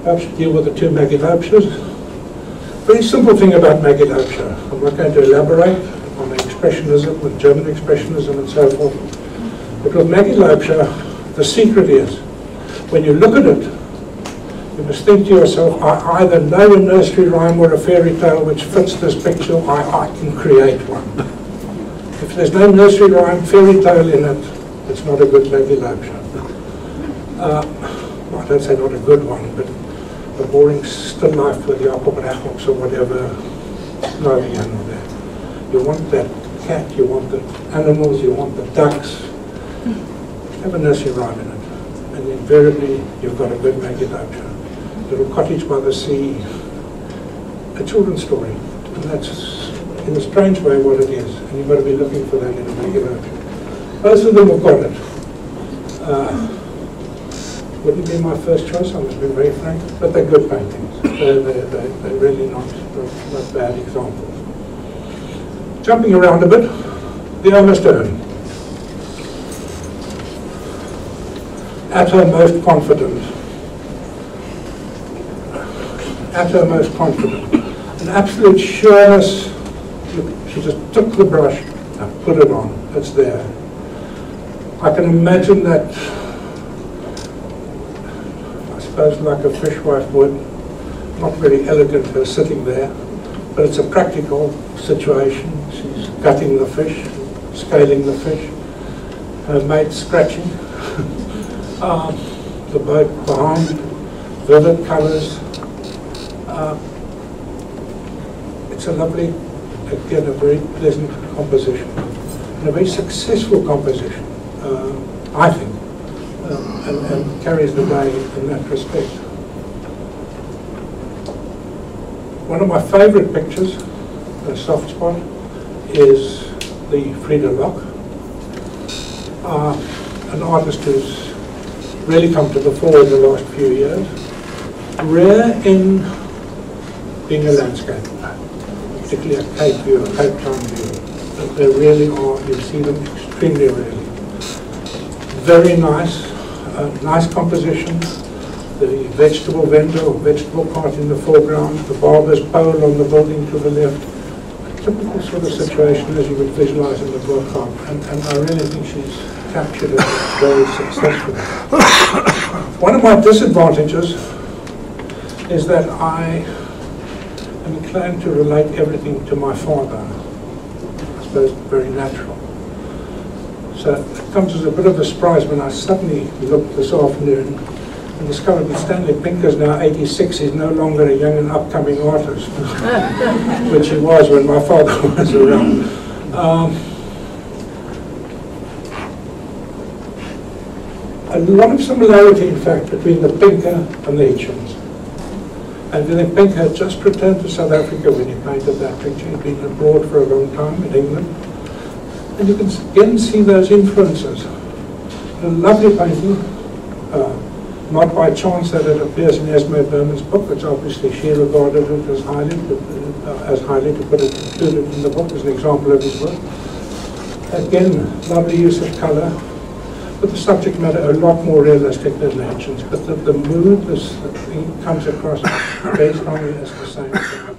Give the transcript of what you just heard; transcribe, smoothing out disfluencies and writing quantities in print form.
Perhaps deal with the two Maggie Laubsers. Very simple thing about Maggie Laubser. I'm not going to elaborate on the expressionism and German expressionism and so forth. But with Maggie Laubser, the secret is, when you look at it, you must think to yourself, I either know a nursery rhyme or a fairy tale which fits this picture, I can create one. If there's no nursery rhyme, fairy tale in it, it's not a good Maggie Laubser. Well, I don't say not a good one, but a boring still life with the Appelbrachbox or whatever, no animal there. You want that cat, you want the animals, you want the ducks. Have a nursery rhyme in it, and invariably you've got a good Maggie Laubser. Little cottage by the sea, a children's story, and that's in a strange way what it is, and you've got to be looking for that in a Maggie Laubser. Most of them have got it. Wouldn't be my first choice, I must be very frank, but they're good paintings. They're really not bad examples. Jumping around a bit, the Almost Earn. At her most confident. At her most confident. An absolute sureness. She just took the brush and put it on. It's there. I can imagine that, I suppose like a fishwife would, not very elegant her sitting there, but it's a practical situation. She's gutting the fish, scaling the fish, her mate scratching. The boat behind, vivid colours. It's a lovely, again, a very pleasant composition, and a very successful composition, I think, and carries the day in that respect. One of my favourite pictures, a soft spot, is the Frida Lock, an artist who's really come to the fore in the last few years. Rare in being a landscape, particularly a Cape view, a Cape Town view. But they really are, you see them extremely rarely. Very nice, nice composition. The vegetable vendor or vegetable cart in the foreground, the barber's pole on the building to the left. A typical sort of situation as you would visualize in the book, and I really think she's captured it very successfully. One of my disadvantages is that I am inclined to relate everything to my father. I suppose very natural. So it comes as a bit of a surprise when I suddenly looked this afternoon and discovered that Stanley Pinker's now 86, he's no longer a young and upcoming artist, which he was when my father was around. A lot of similarity, in fact, between the Pinker and the Hitchens. And then Pinker had just returned to South Africa when he painted that picture. He'd been abroad for a long time in England. And you can again see those influences. A lovely painting, not by chance that it appears in Esme Berman's book, which obviously she regarded it as highly to put it included in the book as an example of his work. Again, lovely use of colour. But the subject matter a lot more realistic than the Hitchens, but the mood, the thing comes across very strongly as the same thing.